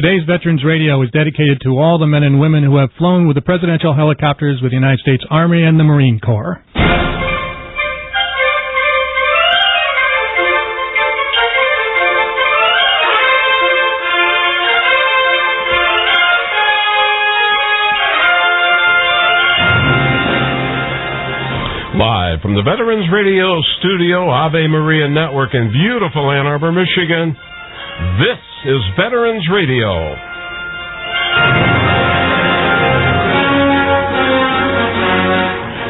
Today's Veterans Radio is dedicated to all the men and women who have flown with the presidential helicopters with the United States Army and the Marine Corps. Live from the Veterans Radio Studio, Ave Maria Network in beautiful Ann Arbor, Michigan, this is Veterans Radio.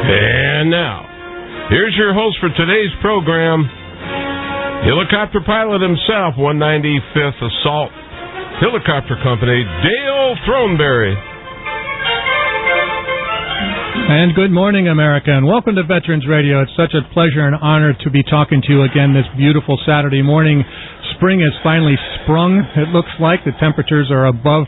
And now, here's your host for today's program, helicopter pilot himself, 195th Assault Helicopter Company, Dale Throneberry. And good morning, America, and welcome to Veterans Radio. It's such a pleasure and honor to be talking to you again this beautiful Saturday morning. Spring has finally sprung, it looks like. The temperatures are above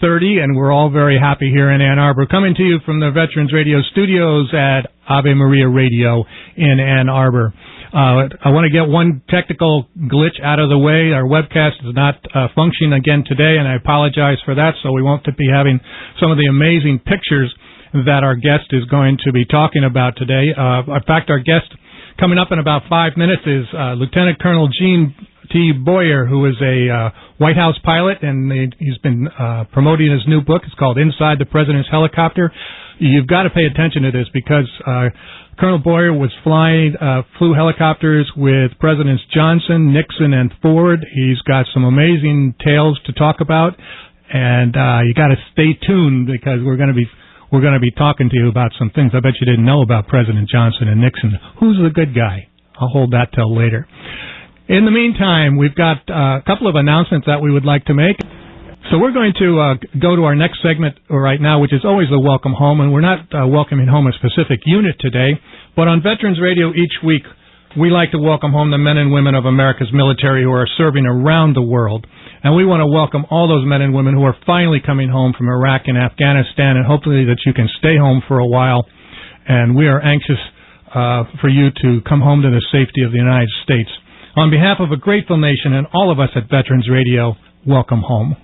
30, and we're all very happy here in Ann Arbor. Coming to you from the Veterans Radio studios at Ave Maria Radio in Ann Arbor. I want to get one technical glitch out of the way. Our webcast is not functioning again today, and I apologize for that, so we won't be having some of the amazing pictures that our guest is going to be talking about today. In fact, our guest coming up in about 5 minutes is Lieutenant Colonel Gene T. Boyer, who is a White House pilot, and he's been promoting his new book. It's called Inside the President's Helicopter. You've got to pay attention to this because Colonel Boyer flew helicopters with Presidents Johnson, Nixon, and Ford. He's got some amazing tales to talk about, and you got to stay tuned because we're going to be talking to you about some things I bet you didn't know about President Johnson and Nixon. Who's the good guy? I'll hold that till later. In the meantime, we've got a couple of announcements that we would like to make. So we're going to go to our next segment right now, which is always the Welcome Home, and we're not welcoming home a specific unit today, but on Veterans Radio each week, we like to welcome home the men and women of America's military who are serving around the world. And we want to welcome all those men and women who are finally coming home from Iraq and Afghanistan, and hopefully that you can stay home for a while. And we are anxious for you to come home to the safety of the United States. On behalf of a grateful nation and all of us at Veterans Radio, welcome home.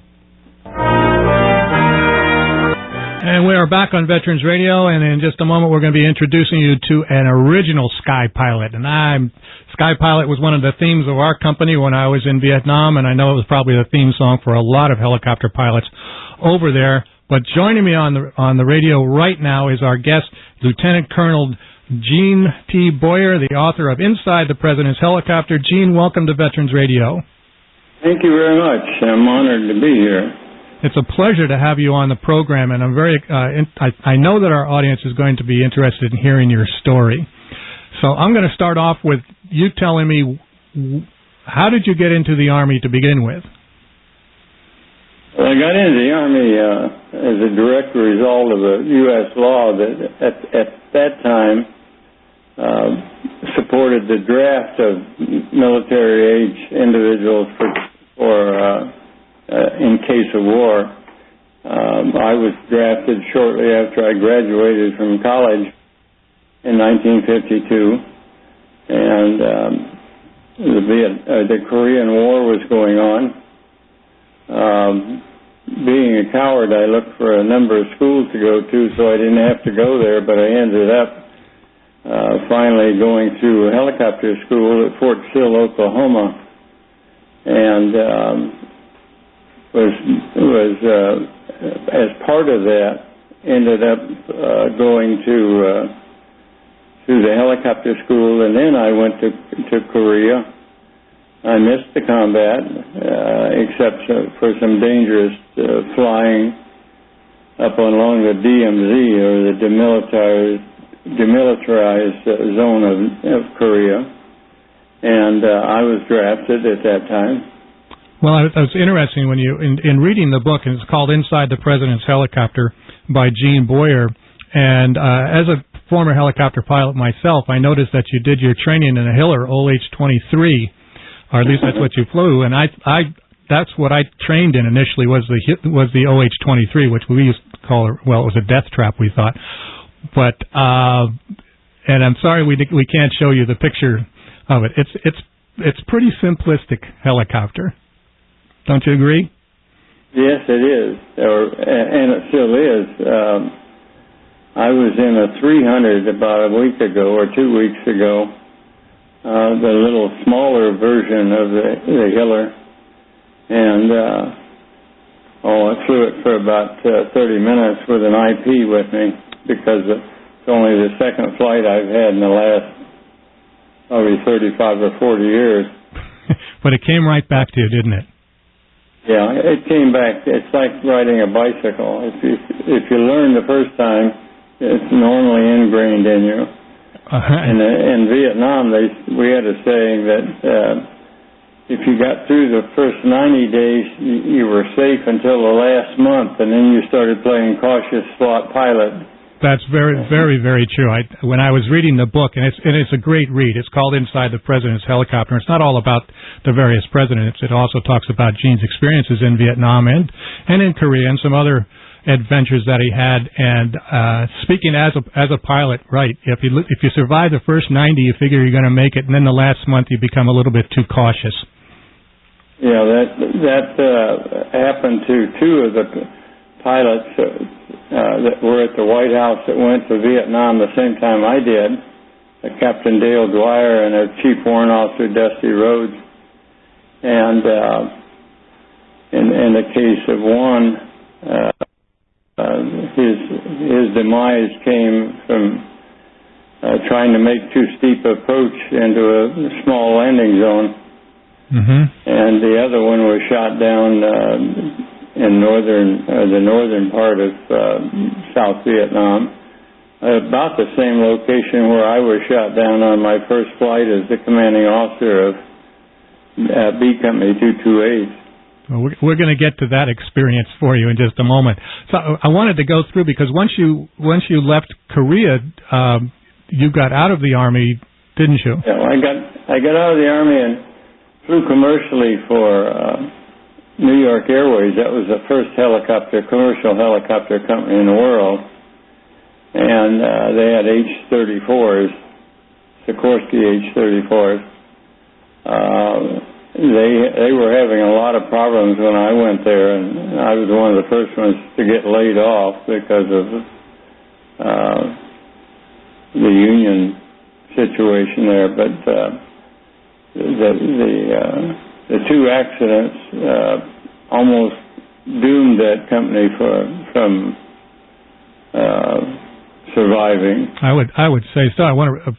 And we are back on Veterans Radio, and in just a moment we're going to be introducing you to an original Sky Pilot. And Sky Pilot was one of the themes of our company when I was in Vietnam, and I know it was probably the theme song for a lot of helicopter pilots over there. But joining me on the radio right now is our guest, Lieutenant Colonel Gene T. Boyer, the author of Inside the President's Helicopter. Gene, welcome to Veterans Radio. Thank you very much. I'm honored to be here. It's a pleasure to have you on the program, and I'm very. I know that our audience is going to be interested in hearing your story. So I'm going to start off with you telling me, how did you get into the Army to begin with? Well, I got into the Army as a direct result of a U.S. law that at that time supported the draft of military-age individuals for in case of war. I was drafted shortly after I graduated from college in 1952, and the Korean War was going on. Being a coward, I looked for a number of schools to go to, so I didn't have to go there, but I ended up finally going through helicopter school at Fort Sill, Oklahoma, and was as part of that ended up going to the helicopter school, and then I went to Korea. I missed the combat, except for some dangerous flying up along the DMZ, or the demilitarized zone of Korea, and I was drafted at that time. Well, it was interesting when you, in reading the book, and it's called Inside the President's Helicopter by Gene Boyer, and as a former helicopter pilot myself, I noticed that you did your training in a Hiller OH-23, or at least that's what you flew, and that's what I trained in initially was the OH-23, which we used to call, well, it was a death trap, we thought. But and I'm sorry we can't show you the picture of it. It's pretty simplistic helicopter. Don't you agree? Yes, it is, and it still is. I was in a 300 about a week ago or 2 weeks ago, the little smaller version of the Hiller, and I flew it for about 30 minutes with an IP with me because it's only the second flight I've had in the last probably 35 or 40 years. But it came right back to you, didn't it? Yeah, it came back. It's like riding a bicycle. If you learn the first time, it's normally ingrained in you. And in Vietnam, we had a saying that if you got through the first 90 days, you were safe until the last month, and then you started playing cautious slot pilot. That's very, very, very true. When I was reading the book, and it's a great read. It's called Inside the President's Helicopter. It's not all about the various presidents. It also talks about Gene's experiences in Vietnam and in Korea and some other adventures that he had. And speaking as a pilot, right? If you survive the first 90, you figure you're going to make it, and then the last month you become a little bit too cautious. Yeah, that happened to two of the pilots that were at the White House that went to Vietnam the same time I did, Captain Dale Dwyer and Chief Warrant Officer Dusty Rhodes. And in the case of one, his demise came from trying to make too steep an approach into a small landing zone. Mm-hmm. And the other one was shot down in the northern part of South Vietnam, about the same location where I was shot down on my first flight as the commanding officer of B Company 228. Well, we're going to get to that experience for you in just a moment. So I wanted to go through, because once you left Korea, you got out of the Army, didn't you? Yeah, I got out of the Army and flew commercially for New York Airways. That was the first commercial helicopter company in the world. And they had H-34s, Sikorsky H-34s. They were having a lot of problems when I went there, and I was one of the first ones to get laid off because of the union situation there. But the two accidents almost doomed that company from surviving. I would say so. I want to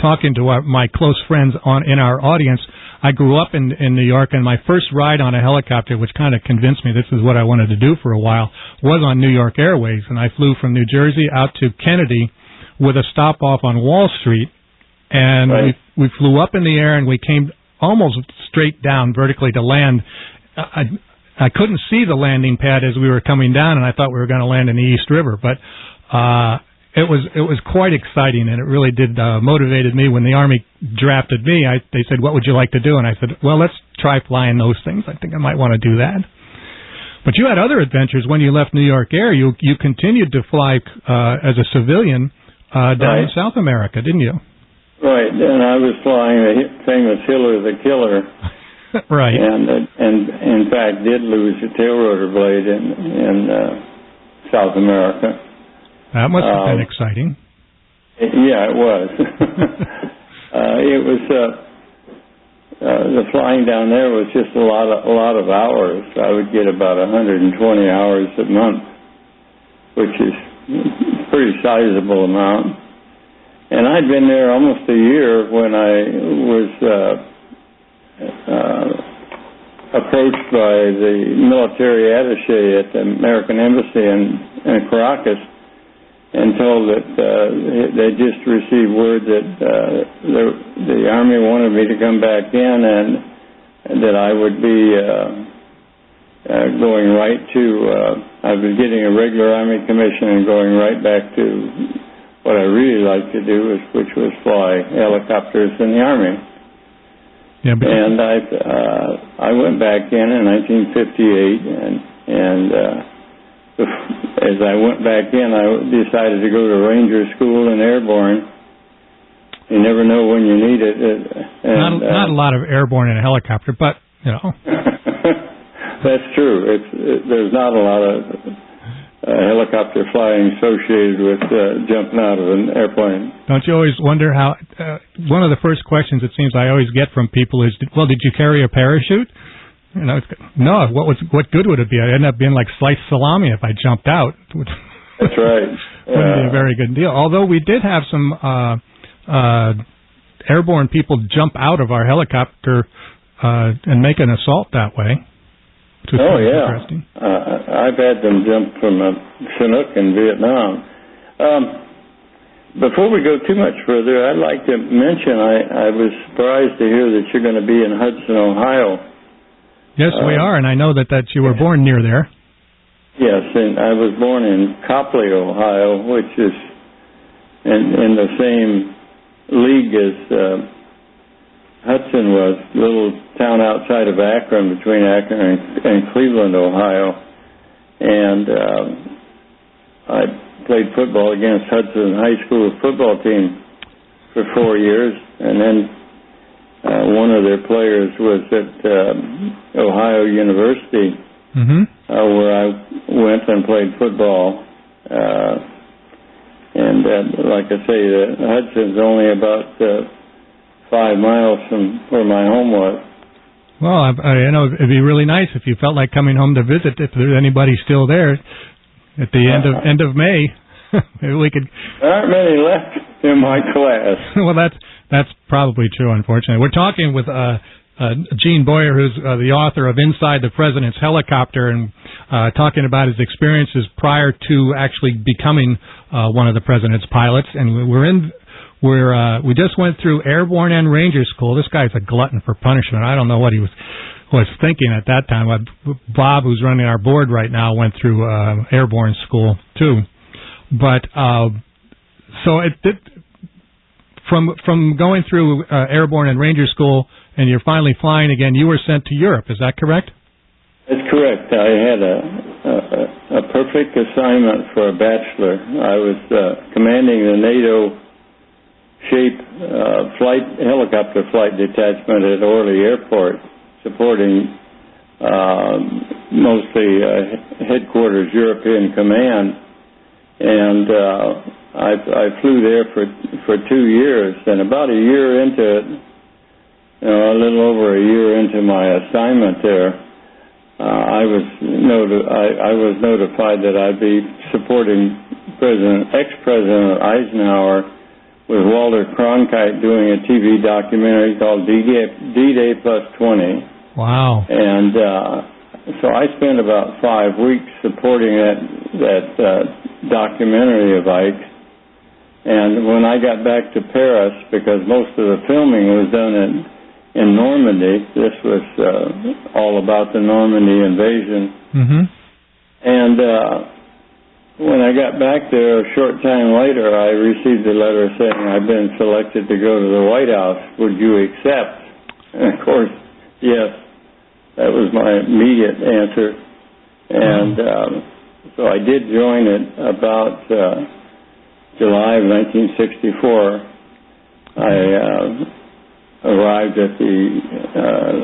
talking to my close friends in our audience. I grew up in New York, and my first ride on a helicopter, which kind of convinced me this is what I wanted to do for a while, was on New York Airways, and I flew from New Jersey out to Kennedy with a stop off on Wall Street. And right. we flew up in the air, and we came almost straight down vertically to land. I couldn't see the landing pad as we were coming down, and I thought we were going to land in the East River. But it was quite exciting, and it really did motivated me. When the Army drafted me, they said, "What would you like to do?" And I said, "Well, let's try flying those things. I think I might want to do that." But you had other adventures when you left New York Air. You continued to fly as a civilian down in South America, didn't you? Right, and I was flying the famous Hiller the Killer. Right. And in fact did lose a tail rotor blade in South America. That must have been exciting. Yeah, it was. It was the flying down there was just a lot of hours. I would get about 120 hours a month, which is a pretty sizable amount. And I'd been there almost a year when I was approached by the military attaché at the American Embassy in Caracas and told that they just received word that the Army wanted me to come back in and that I would be going right to, I was getting a regular Army commission and going right back to what I really liked to do, which was fly helicopters in the Army. Yeah, and I went back in 1958, and as I went back in, I decided to go to Ranger School in Airborne. You never know when you need it. And, not a lot of airborne in a helicopter, but, you know. That's true. There's not a lot of helicopter flying associated with jumping out of an airplane. Don't you always wonder how? One of the first questions it seems I always get from people is, "Well, did you carry a parachute?" You know, no. What good would it be? I'd end up being like sliced salami if I jumped out. That's right. Wouldn't be a very good deal. Although we did have some airborne people jump out of our helicopter and make an assault that way. Oh, yeah. I've had them jump from a Chinook in Vietnam. Before we go too much further, I'd like to mention I was surprised to hear that you're going to be in Hudson, Ohio. Yes, we are, and I know that you were born near there. Yes, and I was born in Copley, Ohio, which is in the same league as Hudson was, a little town outside of Akron, between Akron and Cleveland, Ohio. And I played football against Hudson High School football team for 4 years, and then one of their players was at Ohio University, where I went and played football. And like I say, Hudson's only about 5 miles from where my home was. Well, it'd be really nice if you felt like coming home to visit. If there's anybody still there at the end of May, maybe we could. There aren't many left in my class. Well, that's probably true. Unfortunately, we're talking with Gene Boyer, who's the author of Inside the President's Helicopter, and talking about his experiences prior to actually becoming one of the president's pilots. And we just went through Airborne and Ranger School. This guy's a glutton for punishment. I don't know what he was thinking at that time. Bob, who's running our board right now, went through Airborne School too. But so from going through Airborne and Ranger School, and you're finally flying again, you were sent to Europe. Is that correct? That's correct. I had a perfect assignment for a bachelor. I was commanding the NATO helicopter flight detachment at Orly Airport, supporting mostly headquarters European command. And I flew there for 2 years, and about a year into it, a little over a year into my assignment there, I was notified that I'd be supporting ex-President Eisenhower with Walter Cronkite doing a TV documentary called D-Day Plus 20. Wow. And so I spent about 5 weeks supporting that documentary of Ike. And when I got back to Paris, because most of the filming was done in Normandy, this was all about the Normandy invasion. And when I got back there a short time later, I received a letter saying I've been selected to go to the White House. Would you accept? And of course, yes. That was my immediate answer. And so I did join it about July of 1964. I arrived at the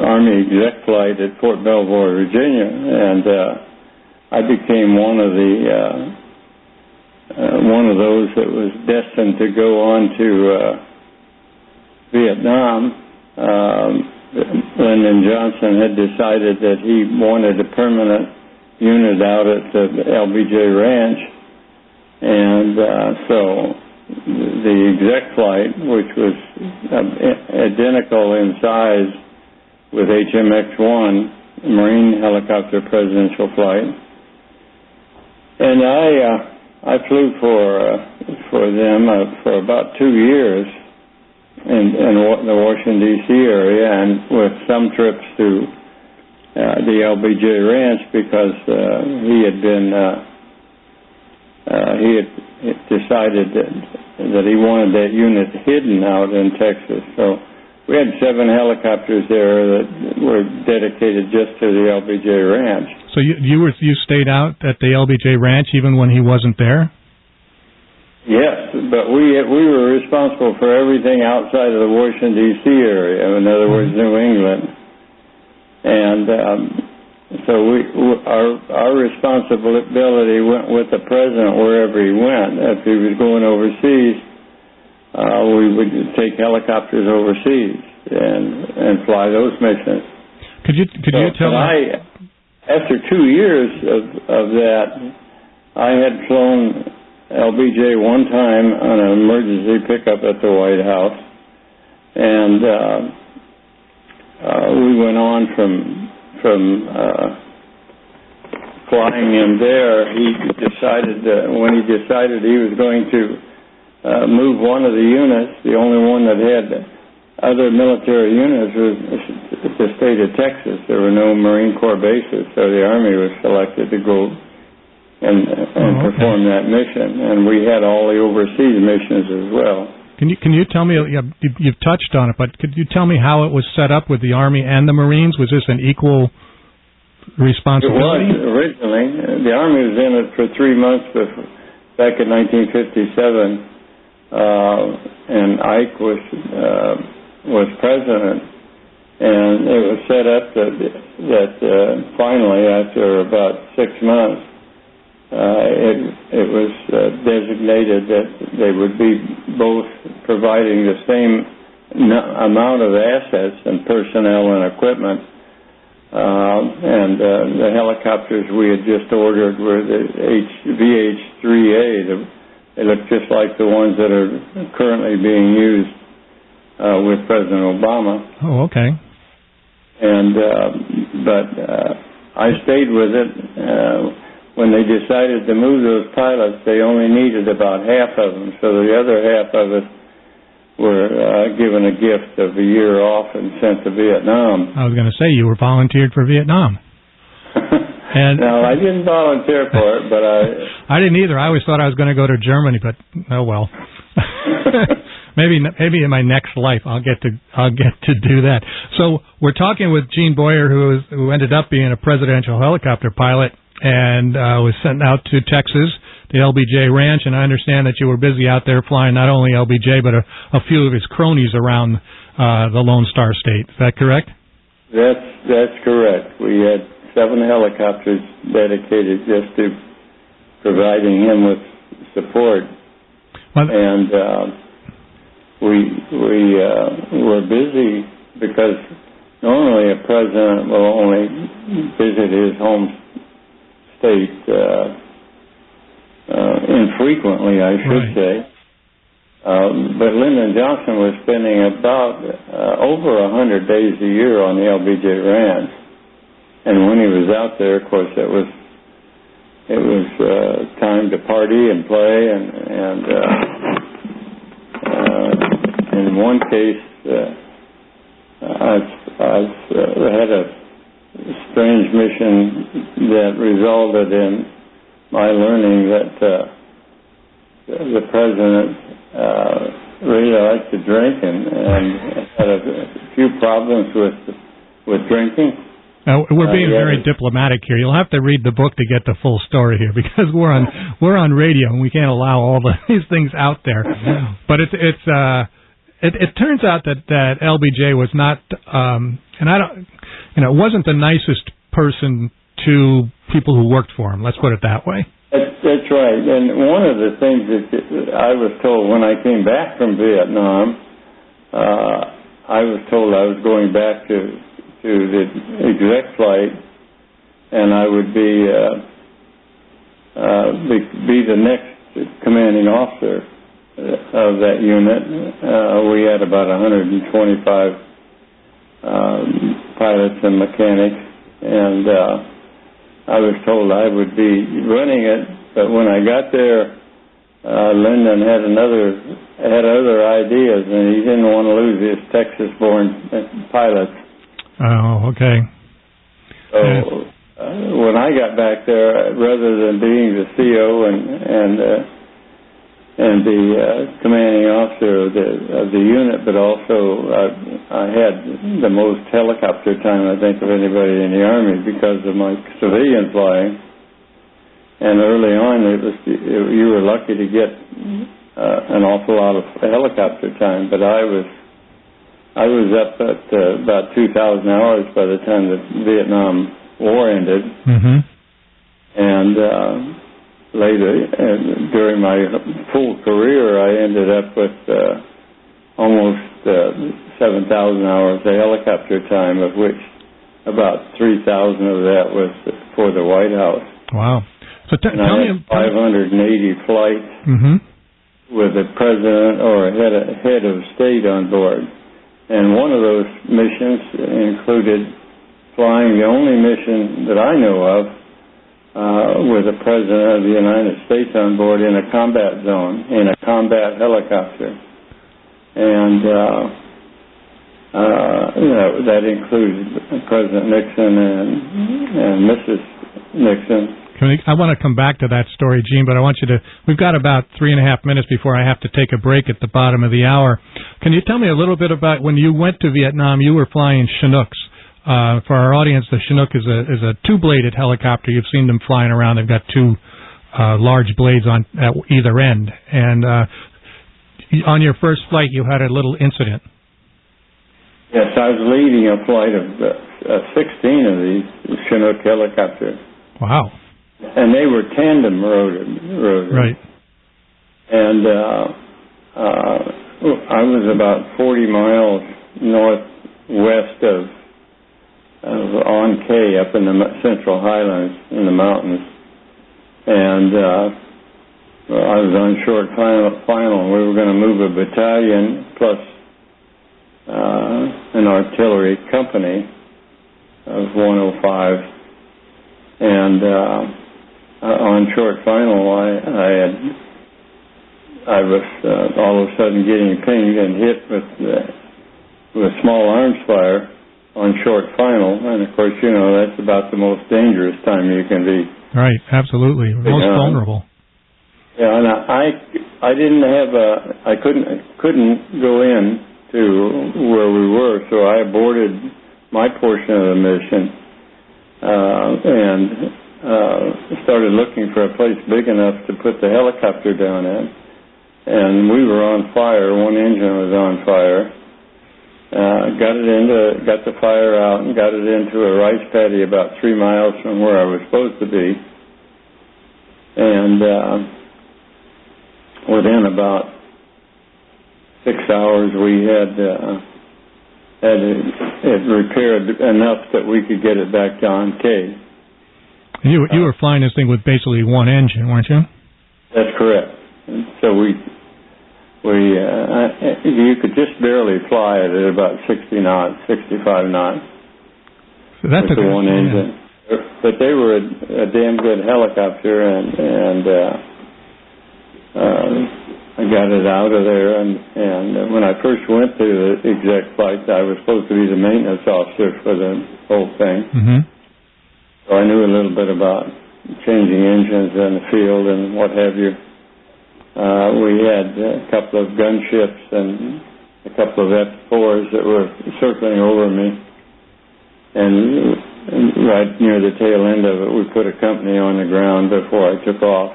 Army exec flight at Fort Belvoir, Virginia, and I became one of those that was destined to go on to Vietnam. Lyndon Johnson had decided that he wanted a permanent unit out at the LBJ Ranch, and so the exec flight, which was identical in size with HMX-1, Marine helicopter presidential flight, and I flew for them for about 2 years in the Washington, D.C. area, and with some trips to the LBJ Ranch, because he had decided that he wanted that unit hidden out in Texas. So we had 7 helicopters there that were dedicated just to the LBJ Ranch. So you stayed out at the LBJ Ranch even when he wasn't there? Yes, but we were responsible for everything outside of the Washington, D.C. area, in other words, New England. And our responsibility went with the president wherever he went. If he was going overseas, we would take helicopters overseas and fly those missions. Could you tell me? After 2 years of that, I had flown LBJ one time on an emergency pickup at the White House, and we went on from flying him there. When he decided he was going to move one of the units, the only one that had other military units was the state of Texas. There were no Marine Corps bases, so the Army was selected to go and perform that mission. And we had all the overseas missions as well. Can you tell me, you've touched on it, but could you tell me how it was set up with the Army and the Marines? Was this an equal responsibility? It was originally. The Army was in it for 3 months back in 1957, and Ike was president, and it was set up that finally, after about 6 months, it was designated that they would be both providing the same amount of assets and personnel and equipment, and the helicopters we had just ordered were the VH-3A. They look just like the ones that are currently being used with President Obama. Oh, okay. And but I stayed with it. When they decided to move those pilots, they only needed about half of them, so the other half of us were given a gift of a year off and sent to Vietnam. I was going to say, you were volunteered for Vietnam. And no, I didn't volunteer for it, but I didn't either. I always thought I was going to go to Germany, but oh well. Maybe in my next life I'll get to do that. So we're talking with Gene Boyer, who ended up being a presidential helicopter pilot and was sent out to Texas, the LBJ Ranch, and I understand that you were busy out there flying not only LBJ but a few of his cronies around the Lone Star State. Is that correct? That's correct. We had 7 helicopters dedicated just to providing him with support, and we were busy because normally a president will only visit his home state infrequently, I should say. But Lyndon Johnson was spending about over 100 days a year on the LBJ Ranch, and when he was out there, of course, it was time to party and play, and in one case, I had a strange mission that resulted in my learning that the president really liked to drink and had a few problems with drinking. We're being very diplomatic here. You'll have to read the book to get the full story here, because we're on radio and we can't allow all these things out there. But it turns out that LBJ was not, and I don't, wasn't the nicest person to people who worked for him. Let's put it that way. That's right. And one of the things that I was told when I came back from Vietnam, I was told I was going back to the exec flight, and I would be the next commanding officer of that unit. We had about 125 pilots and mechanics, and I was told I would be running it. But when I got there, Lyndon had other ideas, and he didn't want to lose his Texas-born pilots. Oh, okay. So when I got back there, rather than being the CO and the commanding officer of the unit, but also I had the most helicopter time, I think, of anybody in the Army because of my civilian flying. And early on, you were lucky to get an awful lot of helicopter time, but I was up at about 2,000 hours by the time the Vietnam war ended. Mm-hmm. And later, during my full career, I ended up with almost 7,000 hours of helicopter time, of which about 3,000 of that was for the White House. Wow. So tell me, 580 flights mm-hmm. with a president or a head of state on board. And one of those missions included flying the only mission that I know of with the President of the United States on board in a combat zone, in a combat helicopter. And that includes President Nixon and Mrs. Nixon. I want to come back to that story, Gene, but I want you to, we've got about 3.5 minutes before I have to take a break at the bottom of the hour. Can you tell me a little bit about when you went to Vietnam, you were flying Chinooks. For our audience, the Chinook is a two-bladed helicopter. You've seen them flying around. They've got two large blades at either end. And on your first flight, you had a little incident. Yes, I was leading a flight of 16 of these Chinook helicopters. Wow. And they were tandem rotor. Right. And I was about 40 miles northwest of On K up in the Central Highlands in the mountains. And I was on short final. We were going to move a battalion plus an artillery company of 105. And on short final, I was all of a sudden getting pinged and hit with small arms fire on short final, and of course, you know, that's about the most dangerous time you can be. Right, absolutely, most vulnerable. Yeah, and I didn't have I couldn't go in to where we were, so I aborted my portion of the mission and started looking for a place big enough to put the helicopter down in. And we were on fire. One engine was on fire. Got the fire out and got it into a rice paddy about 3 miles from where I was supposed to be. And within about 6 hours, we had it repaired enough that we could get it back to On K. You were flying this thing with basically one engine, weren't you? That's correct. So you could just barely fly it at about 60 knots, 65 knots. So that's with the one engine. But they were a damn good helicopter, and I got it out of there. And when I first went to the exec flight, I was supposed to be the maintenance officer for the whole thing. Mm-hmm. So I knew a little bit about changing engines in the field and what have you. We had a couple of gunships and a couple of F-4s that were circling over me. And right near the tail end of it, we put a company on the ground before I took off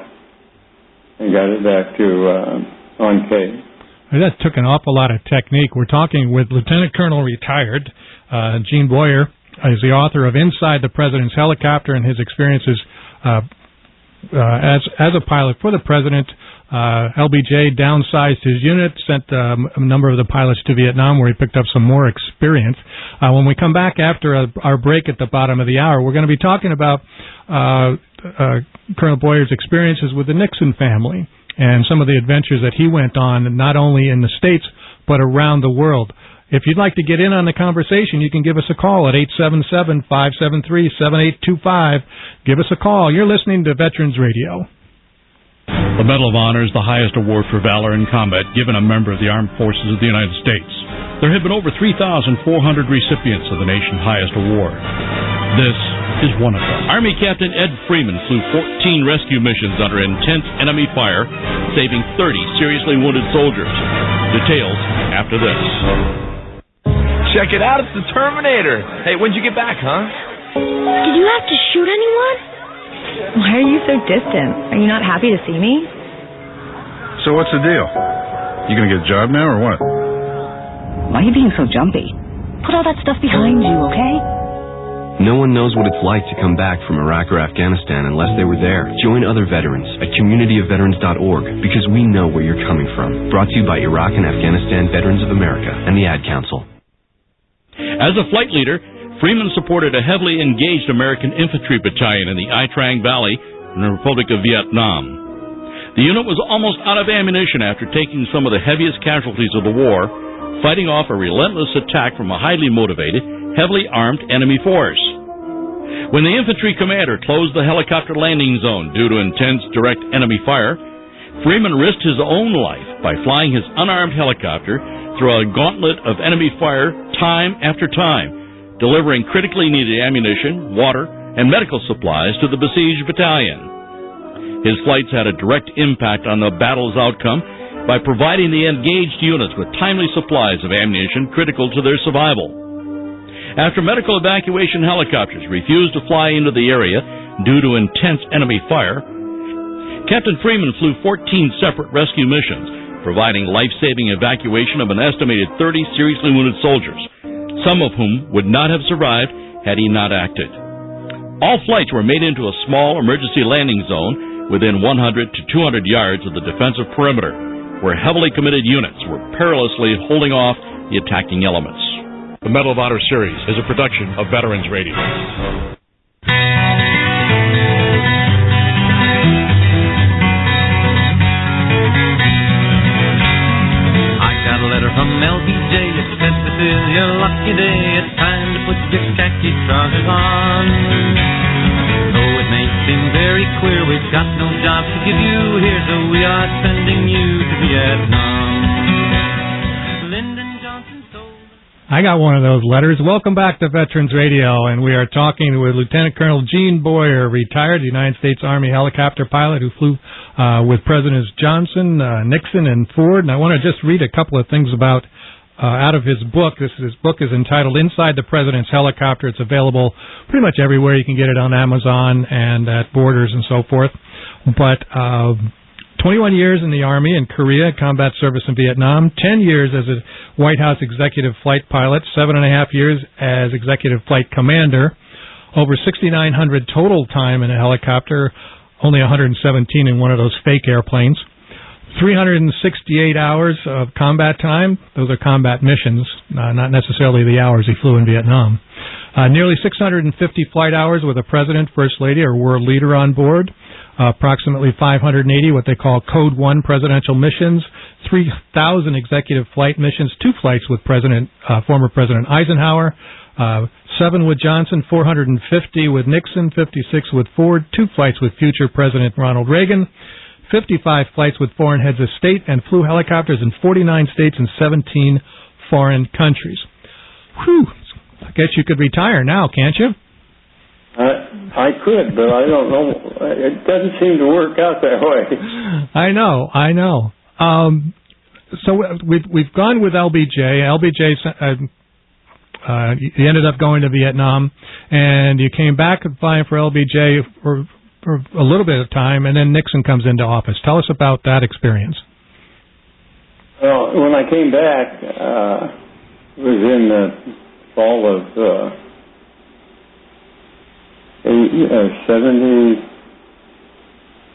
and got it back to On K. That took an awful lot of technique. We're talking with Lieutenant Colonel retired Gene Boyer. Is the author of Inside the President's Helicopter and his experiences as a pilot for the President. LBJ downsized his unit, sent a number of the pilots to Vietnam where he picked up some more experience. When we come back after our break at the bottom of the hour, we're going to be talking about Colonel Boyer's experiences with the Nixon family and some of the adventures that he went on, not only in the States, but around the world. If you'd like to get in on the conversation, you can give us a call at 877-573-7825. Give us a call. You're listening to Veterans Radio. The Medal of Honor is the highest award for valor in combat given a member of the Armed Forces of the United States. There have been over 3,400 recipients of the nation's highest award. This is one of them. Army Captain Ed Freeman flew 14 rescue missions under intense enemy fire, saving 30 seriously wounded soldiers. Details after this. Check it out, it's the Terminator. Hey, when'd you get back, huh? Did you have to shoot anyone? Why are you so distant? Are you not happy to see me? So what's the deal? You gonna get a job now or what? Why are you being so jumpy? Put all that stuff behind you, okay? No one knows what it's like to come back from Iraq or Afghanistan unless they were there. Join other veterans at communityofveterans.org because we know where you're coming from. Brought to you by Iraq and Afghanistan Veterans of America and the Ad Council. As a flight leader, Freeman supported a heavily engaged American infantry battalion in the Ai Trang Valley in the Republic of Vietnam. The unit was almost out of ammunition after taking some of the heaviest casualties of the war, fighting off a relentless attack from a highly motivated, heavily armed enemy force. When the infantry commander closed the helicopter landing zone due to intense direct enemy fire, Freeman risked his own life by flying his unarmed helicopter through a gauntlet of enemy fire time after time, delivering critically needed ammunition, water, and medical supplies to the besieged battalion. His flights had a direct impact on the battle's outcome by providing the engaged units with timely supplies of ammunition critical to their survival. After medical evacuation helicopters refused to fly into the area due to intense enemy fire, Captain Freeman flew 14 separate rescue missions, providing life-saving evacuation of an estimated 30 seriously wounded soldiers, some of whom would not have survived had he not acted. All flights were made into a small emergency landing zone within 100 to 200 yards of the defensive perimeter, where heavily committed units were perilously holding off the attacking elements. The Medal of Honor series is a production of Veterans Radio. I got a letter from LBJ. It said, "This is your lucky day. It's time to put your khaki trousers on. Though it may seem very queer, we've got no jobs to give you here, so we are sending you to Vietnam." I got one of those letters. Welcome back to Veterans Radio, and we are talking with Lieutenant Colonel Gene Boyer, retired United States Army helicopter pilot who flew with Presidents Johnson, Nixon, and Ford. And I want to just read a couple of things about out of his book. His book is entitled Inside the President's Helicopter. It's available pretty much everywhere. You can get it on Amazon and at Borders and so forth. But 21 years in the Army in Korea, combat service in Vietnam, 10 years as a White House executive flight pilot, 7.5 years as executive flight commander, over 6,900 total time in a helicopter, only 117 in one of those fake airplanes, 368 hours of combat time. Those are combat missions, not necessarily the hours he flew in Vietnam. Nearly 650 flight hours with a president, first lady, or world leader on board. Approximately 580 what they call Code 1 presidential missions, 3,000 executive flight missions, 2 flights with former President Eisenhower, 7 with Johnson, 450 with Nixon, 56 with Ford, 2 flights with future President Ronald Reagan, 55 flights with foreign heads of state, and flew helicopters in 49 states and 17 foreign countries. Whew! I guess you could retire now, can't you? I could, but I don't know. It doesn't seem to work out that way. I know. So we've gone with LBJ. LBJ, you ended up going to Vietnam, and you came back and flying for LBJ for a little bit of time, and then Nixon comes into office. Tell us about that experience. Well, when I came back, it was in the fall of 70.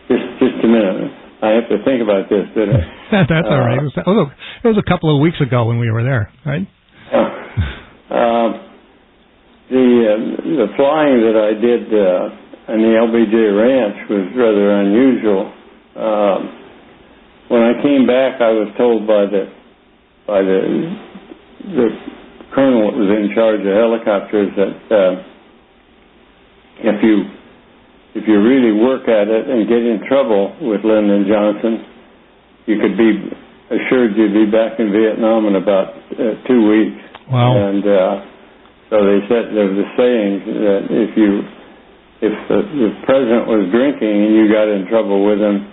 Just a minute. I have to think about this, didn't I? That's all right. It was a couple of weeks ago when we were there, right? The flying that I did on the LBJ ranch was rather unusual. When I came back, I was told by the colonel that was in charge of helicopters that if you really work at it and get in trouble with Lyndon Johnson, you could be assured you'd be back in Vietnam in about 2 weeks. Wow. And so they said, there was a saying that if the president was drinking and you got in trouble with him,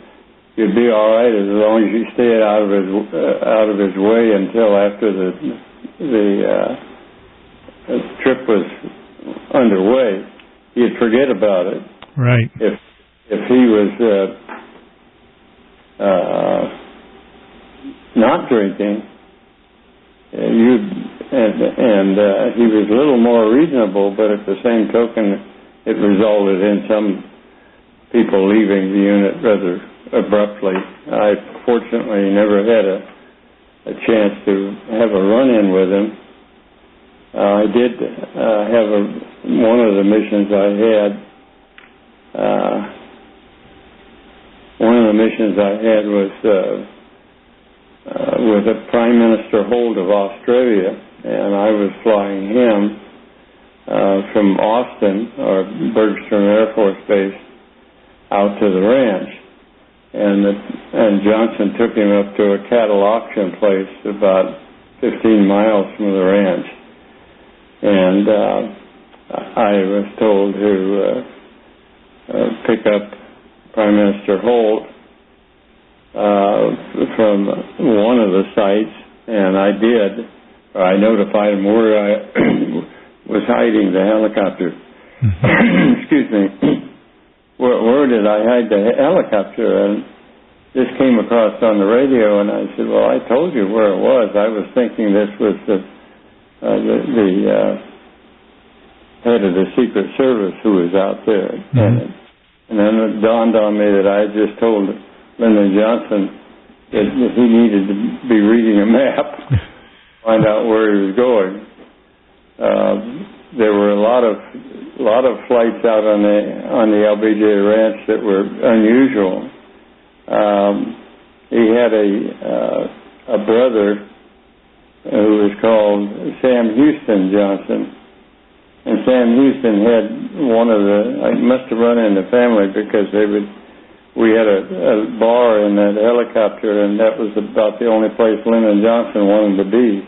you'd be all right as long as you stayed out of his way until after the trip was underway. You'd forget about it. Right. If he was not drinking, he was a little more reasonable, but at the same token, it resulted in some people leaving the unit rather abruptly. I fortunately never had a chance to have a run-in with him. I did have one of the missions I had. One of the missions I had was with the Prime Minister Holt of Australia, and I was flying him from Austin, or Bergstrom Air Force Base, out to the ranch. And Johnson took him up to a cattle auction place about 15 miles from the ranch. And I was told to pick up Prime Minister Holt from one of the sites, and I did. I notified him where I was hiding the helicopter. Excuse me. Where did I hide the helicopter? And this came across on the radio, and I said, well, I told you where it was. I was thinking this was the head of the Secret Service who was out there. And then it dawned on me that I had just told Lyndon Johnson that he needed to be reading a map to find out where he was going. There were a lot of flights out on the LBJ ranch that were unusual. He had a brother who was called Sam Houston Johnson, and Sam Houston had one of the. I must have run in the family because we had a bar in that helicopter, and that was about the only place Lyndon Johnson wanted to be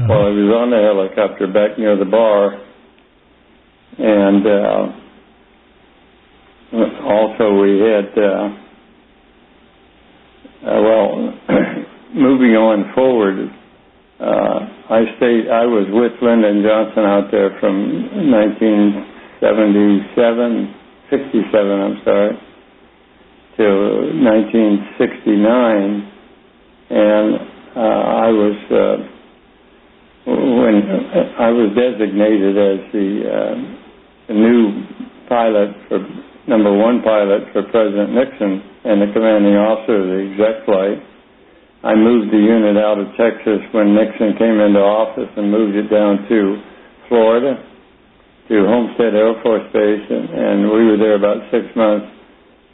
while he was on the helicopter, back near the bar. And also we had, moving on forward, I was with Lyndon Johnson out there from 1967, till 1969, and when I was designated as the new pilot, number one pilot for President Nixon and the commanding officer of the exec flight. I moved the unit out of Texas when Nixon came into office and moved it down to Florida, to Homestead Air Force Base, and we were there about 6 months,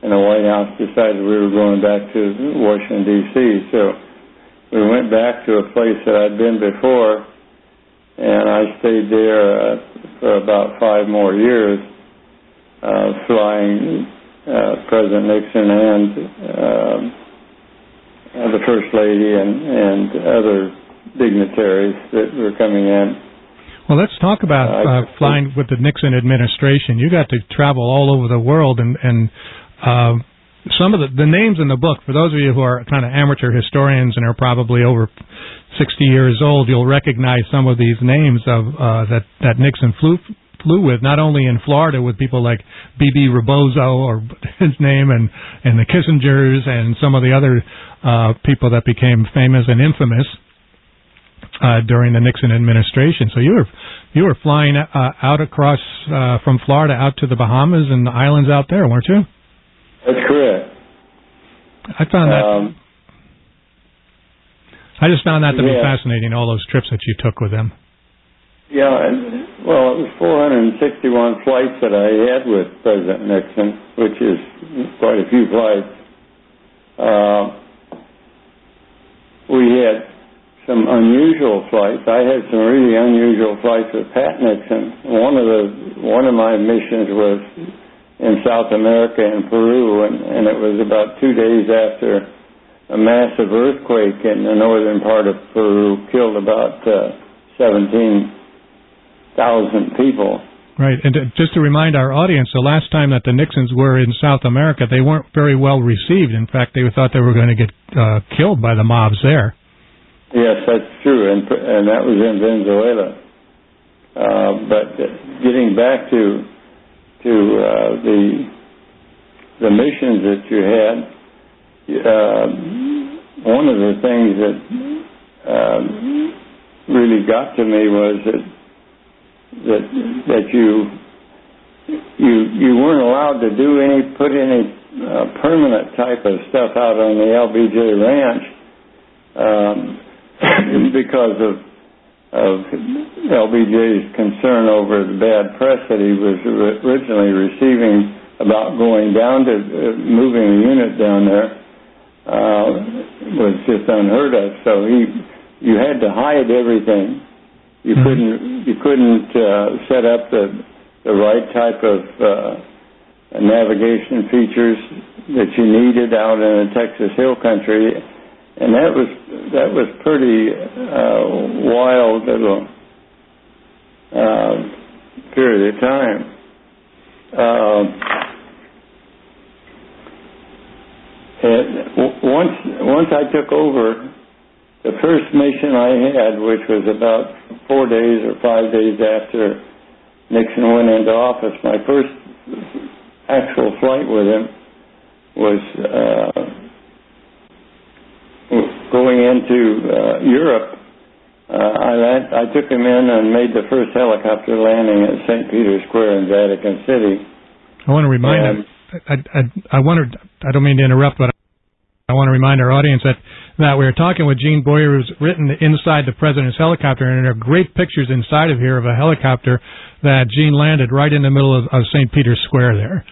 and the White House decided we were going back to Washington, D.C., so we went back to a place that I'd been before, and I stayed there for about 5 more years, flying President Nixon and the First Lady and other dignitaries that were coming in. Well, let's talk about flying with the Nixon administration. You got to travel all over the world, and some of the names in the book, for those of you who are kind of amateur historians and are probably over 60 years old, you'll recognize some of these names of that Nixon flew with, not only in Florida with people like B.B. Rebozo, or his name, and the Kissingers, and some of the other people that became famous and infamous during the Nixon administration. So you were flying out across from Florida out to the Bahamas and the islands out there, weren't you? That's correct. I found that. I just found that to be fascinating, all those trips that you took with them. Yeah, well, it was 461 flights that I had with President Nixon, which is quite a few flights. We had some unusual flights. I had some really unusual flights with Pat Nixon. One of my missions was in South America and Peru, and it was about 2 days after a massive earthquake in the northern part of Peru killed about 17,000 people. Right, and just to remind our audience, the last time that the Nixons were in South America, they weren't very well received. In fact, they thought they were going to get killed by the mobs there. Yes, that's true, and that was in Venezuela. But getting back to the missions that you had, one of the things that really got to me was that you weren't allowed to put any permanent type of stuff out on the LBJ ranch because of LBJ's concern over the bad press that he was originally receiving about going down to moving the unit down there was just unheard of. So you had to hide everything. You couldn't set up the right type of navigation features that you needed out in the Texas Hill Country, and that was pretty wild little period of time. Once I took over, the first mission I had, which was about 4 days or 5 days after Nixon went into office, my first actual flight with him was going into Europe. I took him in and made the first helicopter landing at St. Peter's Square in Vatican City. I want to remind I don't mean to interrupt, but I want to remind our audience that we were talking with Gene Boyer, who's written inside the President's helicopter, and there are great pictures inside of here of a helicopter that Gene landed right in the middle of St. Peter's Square there.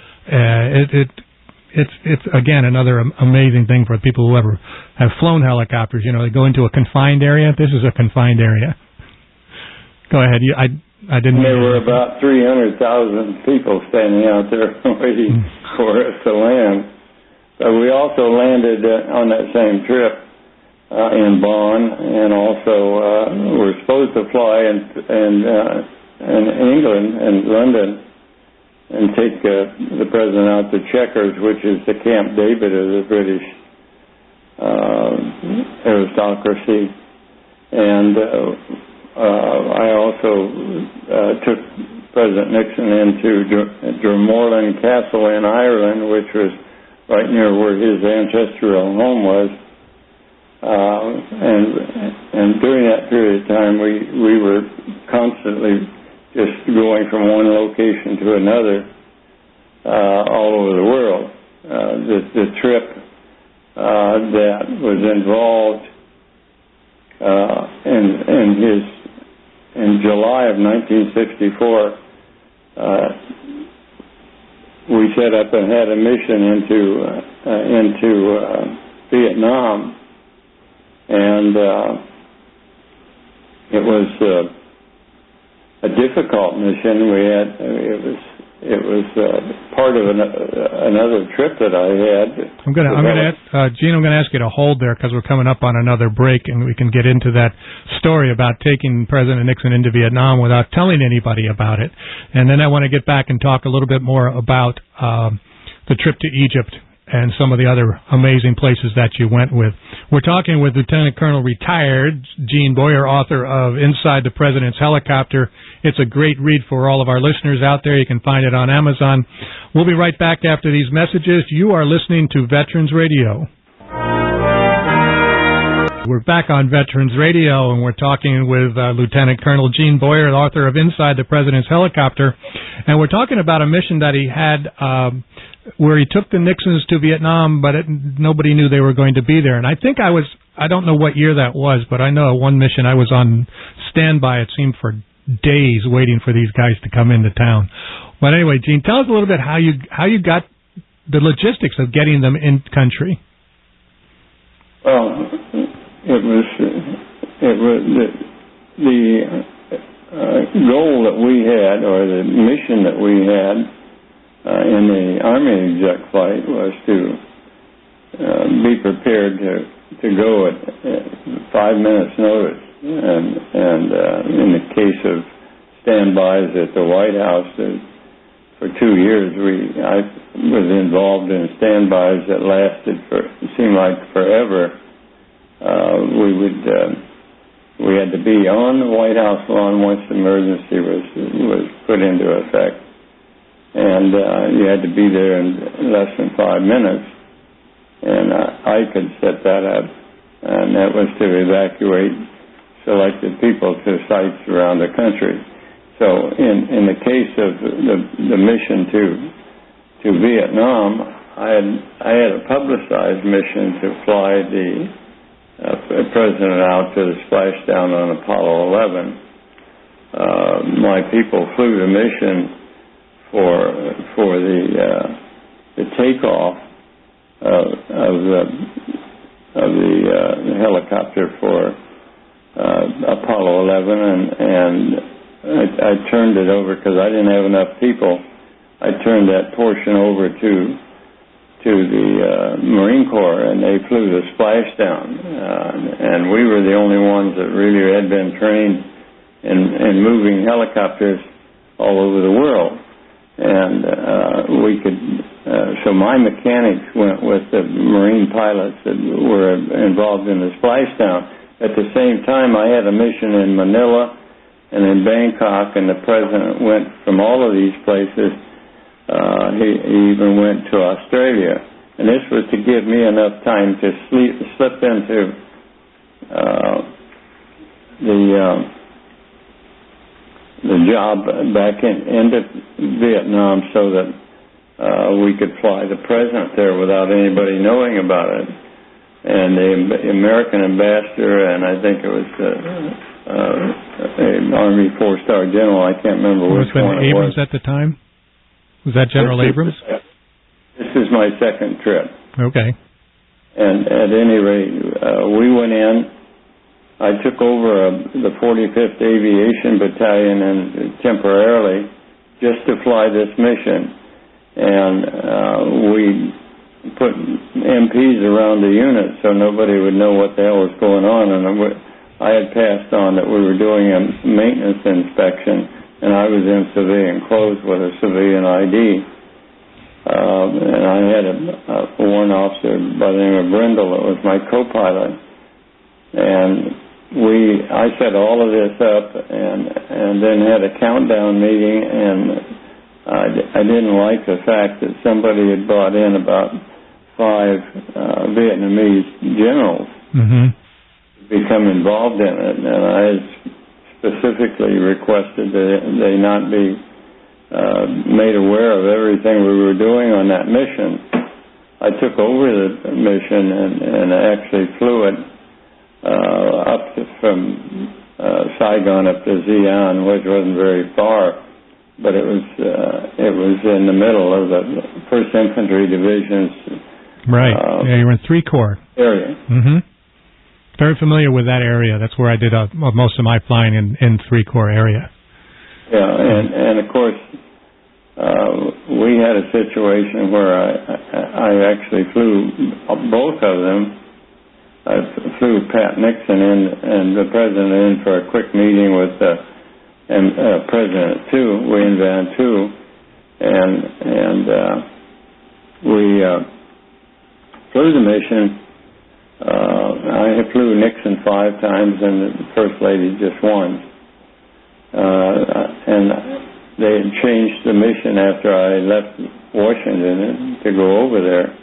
It's again another amazing thing for people who ever have flown helicopters. You know, they go into a confined area. This is a confined area. Go ahead. I didn't. There were about 300,000 people standing out there waiting for us to land. We also landed on that same trip in Bonn, and also were supposed to fly in England and London and take the president out to Chequers, which is the Camp David of the British aristocracy. And I also took President Nixon into Drumorland Castle in Ireland, which was right near where his ancestral home was. And during that period of time, we were constantly just going from one location to another all over the world. The trip that was involved in July of 1964, we set up and had a mission into Vietnam, and it was a difficult mission. It was part of another trip that I had. Gene, I'm going to ask you to hold there because we're coming up on another break, and we can get into that story about taking President Nixon into Vietnam without telling anybody about it. And then I want to get back and talk a little bit more about the trip to Egypt and some of the other amazing places that you went with. We're talking with Lieutenant Colonel retired Gene Boyer, author of Inside the President's Helicopter. It's a great read for all of our listeners out there. You can find it on Amazon. We'll be right back after these messages. You are listening to Veterans Radio. We're back on Veterans Radio, and we're talking with Lieutenant Colonel Gene Boyer, author of Inside the President's Helicopter. And we're talking about a mission that he had where he took the Nixons to Vietnam, but nobody knew they were going to be there. And I think I don't know what year that was, but I know one mission I was on standby, it seemed, for days waiting for these guys to come into town. But anyway, Gene, tell us a little bit how you got the logistics of getting them in country. Well, it was the goal that we had, or the mission that we had in the Army exec flight, was to be prepared to go at 5 minutes notice. And in the case of standbys at the White House, for 2 years, I was involved in standbys that lasted it seemed like forever. We had to be on the White House lawn once the emergency was put into effect, and you had to be there in less than 5 minutes. And I could set that up, and that was to evacuate selected people to sites around the country. So in the case of the mission to Vietnam, I had a publicized mission to fly the president out to the splashdown on Apollo 11. My people flew the mission for the takeoff of the helicopter for Apollo 11, and I turned it over because I didn't have enough people. I turned that portion over to the Marine Corps, and they flew the splashdown. And we were the only ones that really had been trained in moving helicopters all over the world. And we could, so my mechanics went with the Marine pilots that were involved in the splashdown. At the same time, I had a mission in Manila and in Bangkok, and the president went from all of these places. He even went to Australia, and this was to give me enough time to slip into the job back into Vietnam, so that we could fly the president there without anybody knowing about it. And the American ambassador, and I think it was an Army 4-star general, I can't remember which one it was. Abrams at the time? Was that General Abrams? This is my second trip. Okay. And at any rate, we went in. I took over the 45th Aviation Battalion and temporarily just to fly this mission. And we put MPs around the unit so nobody would know what the hell was going on. And I had passed on that we were doing a maintenance inspection, and I was in civilian clothes with a civilian ID. And I had a warrant officer by the name of Brindle that was my co-pilot. And I set all of this up and then had a countdown meeting, and I didn't like the fact that somebody had brought in about 5 Vietnamese generals become involved in it, and I specifically requested that they not be made aware of everything we were doing on that mission. I took over the mission and I actually flew it up from Saigon up to Xi'an, which wasn't very far, but it was in the middle of the 1st Infantry Division's right. Yeah, you were in 3 Corps area. Very familiar with that area. That's where I did most of my flying in 3 Corps area. Yeah, and of course, we had a situation where I actually flew both of them. I flew Pat Nixon in and the president in for a quick meeting with President Nguyen Van Tu, and we flew the mission. I flew Nixon 5 times and the First Lady just once. And they had changed the mission after I left Washington to go over there.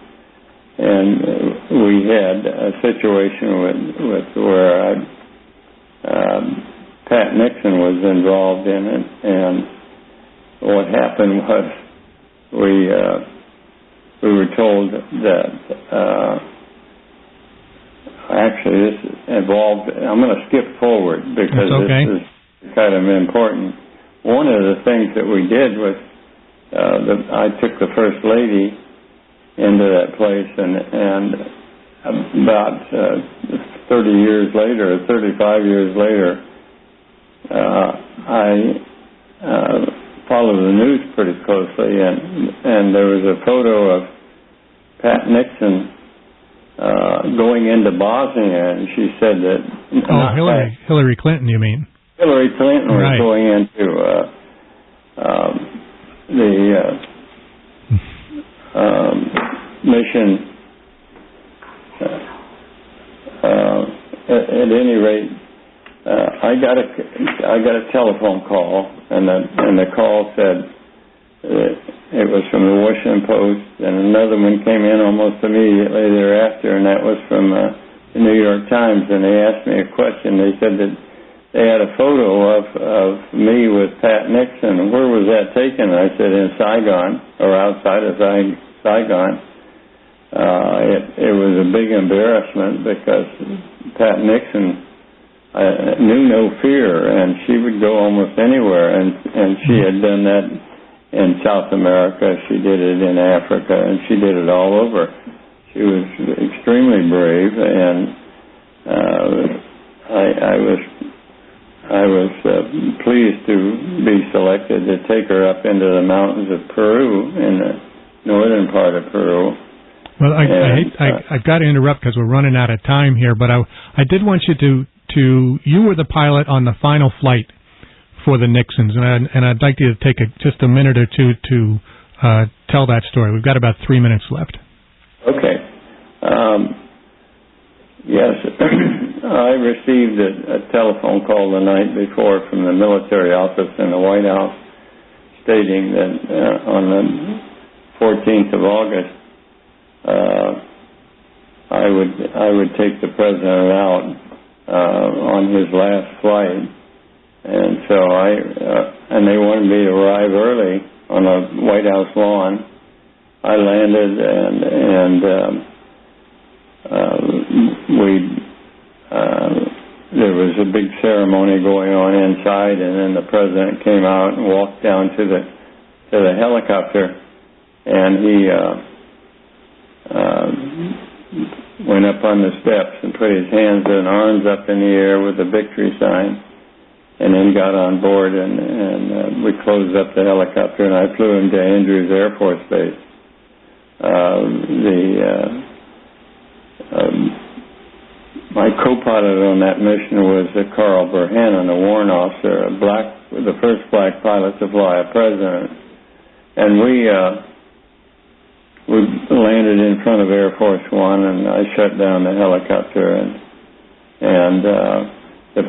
And we had a situation with where Pat Nixon was involved in it. And what happened was we were told that actually this involved, I'm going to skip forward because this is kind of important. One of the things that we did was I took the First Lady into that place, and about 30 years later, 35 years later, I followed the news pretty closely, and there was a photo of Pat Nixon going into Bosnia, and she said that... Hillary Clinton, you mean? Hillary Clinton was going into the mission. At any rate, I got a telephone call, and the call said it was from the Washington Post, and another one came in almost immediately thereafter, and that was from the New York Times, and they asked me a question. They said that they had a photo of me with Pat Nixon. Where was that taken? I said, in Saigon, or outside of Saigon. It was a big embarrassment because Pat Nixon knew no fear, and she would go almost anywhere, and she had done that in South America, she did it in Africa, and she did it all over. She was extremely brave, and I was pleased to be selected to take her up into the mountains of Peru, in the northern part of Peru. Well, I've got to interrupt because we're running out of time here, but I did want you to you were the pilot on the final flight for the Nixons, and I'd like you to take just a minute or two to tell that story. We've got about 3 minutes left. Okay. Yes, I received a telephone call the night before from the military office in the White House stating that on the 14th of August, I would take the president out on his last flight, and so and they wanted me to arrive early on the White House lawn. I landed, and there was a big ceremony going on inside, and then the president came out and walked down to the helicopter, and he went up on the steps and put his hands and arms up in the air with a victory sign, and then got on board, and we closed up the helicopter, and I flew him to Andrews Air Force Base. My co-pilot on that mission was Carl Burhanan, a warrant officer, the first black pilot to fly a president, and we landed in front of Air Force One, and I shut down the helicopter, and the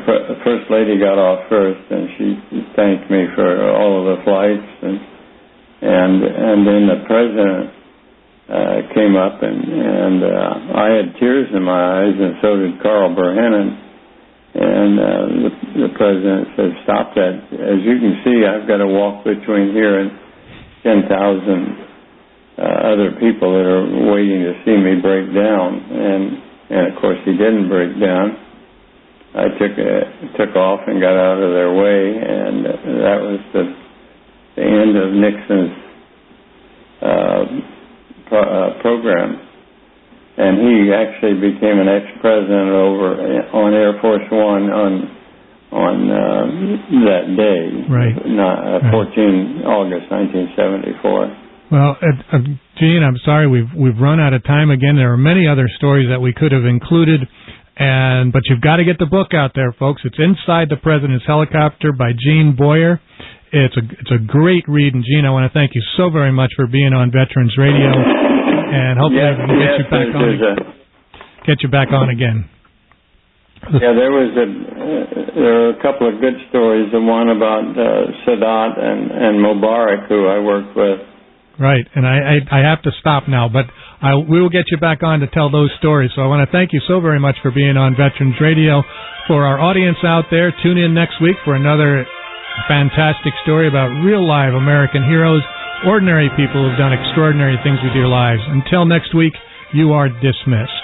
First Lady got off first, and she thanked me for all of the flights, and then the President came up, and I had tears in my eyes, and so did Carl Burhanan, and the President said, "Stop that. As you can see, I've got to walk between here and 10,000 other people that are waiting to see me break down," and of course he didn't break down. I took off and got out of their way, and that was the end of Nixon's program. And he actually became an ex-president over on Air Force One on that day, right? 14 August 1974. Well, Gene, I'm sorry we've run out of time again. There are many other stories that we could have included, but you've got to get the book out there, folks. It's Inside the President's Helicopter by Gene Boyer. It's a great read, and Gene, I want to thank you so very much for being on Veterans Radio, and hopefully we can get you back on again. Yeah, there were a couple of good stories. The one about Sadat and Mubarak, who I worked with. Right, and I have to stop now, but we will get you back on to tell those stories. So I want to thank you so very much for being on Veterans Radio. For our audience out there, tune in next week for another fantastic story about real live American heroes, ordinary people who've done extraordinary things with your lives. Until next week, you are dismissed.